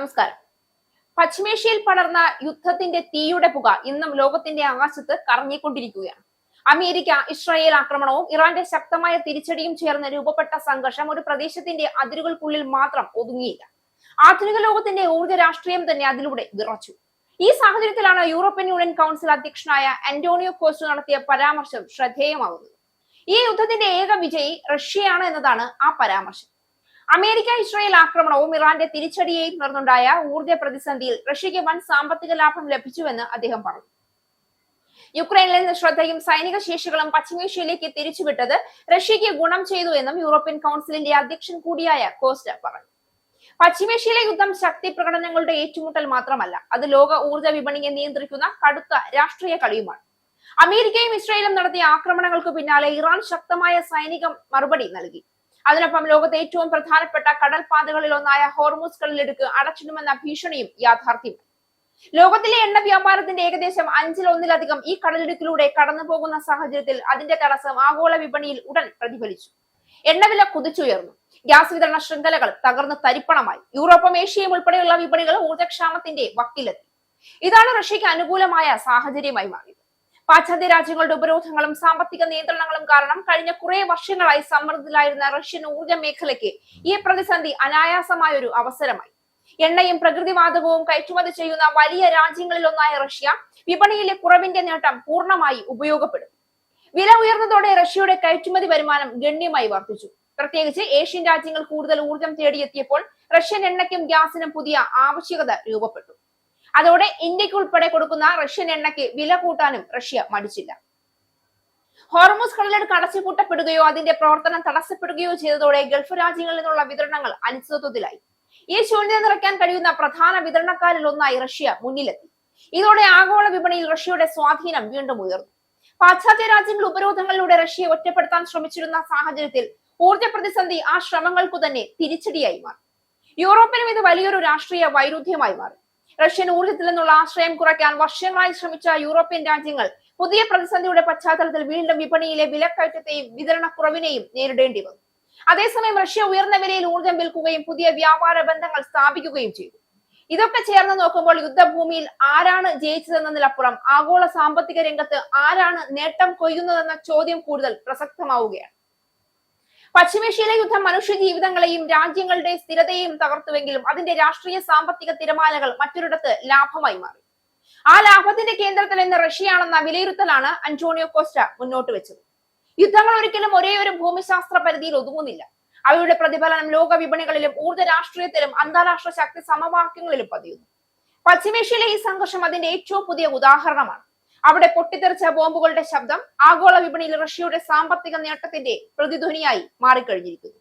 നമസ്കാരം. പശ്ചിമേഷ്യയിൽ പടർന്ന യുദ്ധത്തിന്റെ തീയുടെ പുക ഇന്നും ലോകത്തിന്റെ ആകാശത്ത് കറങ്ങിക്കൊണ്ടിരിക്കുകയാണ്. അമേരിക്ക ഇസ്രായേൽ ആക്രമണവും ഇറാന്റെ ശക്തമായ തിരിച്ചടിയും ചേർന്ന് രൂപപ്പെട്ട സംഘർഷം ഒരു പ്രദേശത്തിന്റെ അതിരുകൾക്കുള്ളിൽ മാത്രം ഒതുങ്ങിയില്ല. ആധുനിക ലോകത്തിന്റെ ഊർജ്ജ രാഷ്ട്രീയം തന്നെ അതിലൂടെ വിറച്ചു. ഈ സാഹചര്യത്തിലാണ് യൂറോപ്യൻ യൂണിയൻ കൗൺസിൽ അധ്യക്ഷനായ അന്റോണിയോ കോസ്റ്റ നടത്തിയ പരാമർശം ശ്രദ്ധേയമാകുന്നത്. ഈ യുദ്ധത്തിന്റെ ഏക വിജയി റഷ്യയാണ് എന്നതാണ് ആ പരാമർശം. അമേരിക്ക ഇസ്രായേൽ ആക്രമണവും ഇറാന്റെ തിരിച്ചടിയെയും തുടർന്നുണ്ടായ ഊർജ്ജ പ്രതിസന്ധിയിൽ റഷ്യയ്ക്ക് വൻ സാമ്പത്തിക ലാഭം ലഭിച്ചുവെന്ന് അദ്ദേഹം പറഞ്ഞു. യുക്രൈനിൽ നിന്ന് ശ്രദ്ധയും സൈനിക ശേഷികളും പശ്ചിമേഷ്യയിലേക്ക് തിരിച്ചുവിട്ടത് റഷ്യയ്ക്ക് ഗുണം ചെയ്തു എന്നും യൂറോപ്യൻ കൗൺസിലിന്റെ അധ്യക്ഷൻ കൂടിയായ കോസ്റ്റ പറഞ്ഞു. പശ്ചിമേഷ്യയിലെ യുദ്ധം ശക്തി പ്രകടനങ്ങളുടെ ഏറ്റുമുട്ടൽ മാത്രമല്ല, അത് ലോക ഊർജ്ജ വിപണിയെ നിയന്ത്രിക്കുന്ന കടുത്ത രാഷ്ട്രീയ കളിയുമാണ്. അമേരിക്കയും ഇസ്രായേലും നടത്തിയ ആക്രമണങ്ങൾക്ക് പിന്നാലെ ഇറാൻ ശക്തമായ സൈനിക മറുപടി നൽകി. അതിനൊപ്പം ലോകത്തെ ഏറ്റവും പ്രധാനപ്പെട്ട കടൽപാതകളിൽ ഒന്നായ ഹോർമുസ് കടലിടുക്ക് അടച്ചിടുമെന്ന ഭീഷണിയും യാഥാർത്ഥ്യമായി. ലോകത്തിലെ എണ്ണ വ്യാപാരത്തിന്റെ ഏകദേശം 1/5 ഈ കടലിടുക്കിലൂടെ കടന്നു പോകുന്ന സാഹചര്യത്തിൽ അതിന്റെ തടസ്സം ആഗോള വിപണിയിൽ ഉടൻ പ്രതിഫലിച്ചു. എണ്ണവില കുതിച്ചുയർന്നു. ഗ്യാസ് വിതരണ ശൃംഖലകൾ തകർന്ന് തരിപ്പണമായി. യൂറോപ്പും ഏഷ്യയും ഉൾപ്പെടെയുള്ള വിപണികൾ ഊർജ്ജക്ഷാമത്തിന്റെ വക്കിലെത്തി. ഇതാണ് റഷ്യയ്ക്ക് അനുകൂലമായ സാഹചര്യമായി മാറിയത്. പാശ്ചാത്യ രാജ്യങ്ങളുടെ ഉപരോധങ്ങളും സാമ്പത്തിക നിയന്ത്രണങ്ങളും കാരണം കഴിഞ്ഞ കുറെ വർഷങ്ങളായി സമ്മർദ്ദത്തിലായിരുന്ന റഷ്യൻ ഊർജ്ജ മേഖലയ്ക്ക് ഈ പ്രതിസന്ധി അനായാസമായ ഒരു അവസരമായി. എണ്ണയും പ്രകൃതിവാതകവും കയറ്റുമതി ചെയ്യുന്ന വലിയ രാജ്യങ്ങളിൽ ഒന്നായ റഷ്യ വിപണിയിലെ കുറവിന്റെ നേട്ടം പൂർണ്ണമായി ഉപയോഗപ്പെടുത്തി. വില ഉയർന്നതോടെ റഷ്യയുടെ കയറ്റുമതി വരുമാനം ഗണ്യമായി വർദ്ധിച്ചു. പ്രത്യേകിച്ച് ഏഷ്യൻ രാജ്യങ്ങൾ കൂടുതൽ ഊർജ്ജം തേടിയെത്തിയപ്പോൾ റഷ്യൻ എണ്ണയ്ക്കും ഗ്യാസിനും പുതിയ ആവശ്യകത രൂപപ്പെട്ടു. അതോടെ ഇന്ത്യക്ക് ഉൾപ്പെടെ കൊടുക്കുന്ന റഷ്യൻ എണ്ണയ്ക്ക് വില കൂട്ടാനും റഷ്യ മടിച്ചില്ല. ഹോർമുസ് കടലിടുക്ക് അടച്ചുപൂട്ടപ്പെടുകയോ അതിന്റെ പ്രവർത്തനം തടസ്സപ്പെടുകയോ ചെയ്തതോടെ ഗൾഫ് രാജ്യങ്ങളിൽ നിന്നുള്ള വിതരണങ്ങൾ അനിശ്ചിതത്വത്തിലായി. ഈ ശൂന്യത നിറയ്ക്കാൻ കഴിയുന്ന പ്രധാന വിതരണക്കാരിൽ ഒന്നായി റഷ്യ മുന്നിലെത്തി. ഇതോടെ ആഗോള വിപണിയിൽ റഷ്യയുടെ സ്വാധീനം വീണ്ടും ഉയർന്നു. പാശ്ചാത്യ രാജ്യങ്ങൾ ഉപരോധങ്ങളിലൂടെ റഷ്യയെ ഒറ്റപ്പെടുത്താൻ ശ്രമിച്ചിരുന്ന സാഹചര്യത്തിൽ ഊർജ്ജ പ്രതിസന്ധി ആ ശ്രമങ്ങൾക്കു തന്നെ തിരിച്ചടിയായി മാറി. യൂറോപ്പിനും ഇത് വലിയൊരു രാഷ്ട്രീയ വൈരുദ്ധ്യമായി മാറി. റഷ്യൻ ഊർജ്ജത്തിൽ നിന്നുള്ള ആശ്രയം കുറയ്ക്കാൻ വർഷങ്ങളായി ശ്രമിച്ച യൂറോപ്യൻ രാജ്യങ്ങൾ പുതിയ പ്രതിസന്ധിയുടെ പശ്ചാത്തലത്തിൽ വീണ്ടും വിപണിയിലെ വിലക്കയറ്റത്തെയും വിതരണക്കുറവിനെയും നേരിടേണ്ടി വന്നു. അതേസമയം റഷ്യ ഉയർന്ന വിലയിൽ ഊർജ്ജം വിൽക്കുകയും പുതിയ വ്യാപാര ബന്ധങ്ങൾ സ്ഥാപിക്കുകയും ചെയ്തു. ഇതൊക്കെ ചേർന്ന് നോക്കുമ്പോൾ യുദ്ധഭൂമിയിൽ ആരാണ് ജയിച്ചതെന്നതിലപ്പുറം ആഗോള സാമ്പത്തിക രംഗത്ത് ആരാണ് നേട്ടം കൊയ്യുന്നതെന്ന ചോദ്യം കൂടുതൽ പ്രസക്തമാവുകയാണ്. പശ്ചിമേഷ്യയിലെ യുദ്ധം മനുഷ്യ ജീവിതങ്ങളെയും രാജ്യങ്ങളുടെ സ്ഥിരതയെയും തകർത്തുവെങ്കിലും അതിന്റെ രാഷ്ട്രീയ സാമ്പത്തിക തിരമാലകൾ മറ്റൊരിടത്ത് ലാഭമായി മാറി. ആ ലാഭത്തിന്റെ കേന്ദ്രത്തിൽ നിന്ന് റഷ്യയാണെന്ന വിലയിരുത്തലാണ് അന്റോണിയോ കോസ്റ്റ മുന്നോട്ട് വെച്ചത്. യുദ്ധങ്ങൾ ഒരിക്കലും ഒരേ ഒരു ഭൂമിശാസ്ത്ര പരിധിയിൽ ഒതുങ്ങുന്നില്ല. അവയുടെ പ്രതിഫലനം ലോക വിപണികളിലും ഊർജ്ജ രാഷ്ട്രീയത്തിലും അന്താരാഷ്ട്ര ശക്തി സമവാക്യങ്ങളിലും പതിയുന്നു. പശ്ചിമേഷ്യയിലെ ഈ സംഘർഷം അതിന്റെ ഏറ്റവും പുതിയ ഉദാഹരണമാണ്. അവിടെ പൊട്ടിത്തെറിച്ച ബോംബുകളുടെ ശബ്ദം ആഗോള വിപണിയിൽ റഷ്യയുടെ സാമ്പത്തിക നേട്ടത്തിന്റെ പ്രതിധ്വനിയായി മാറിക്കഴിഞ്ഞിരിക്കുന്നു.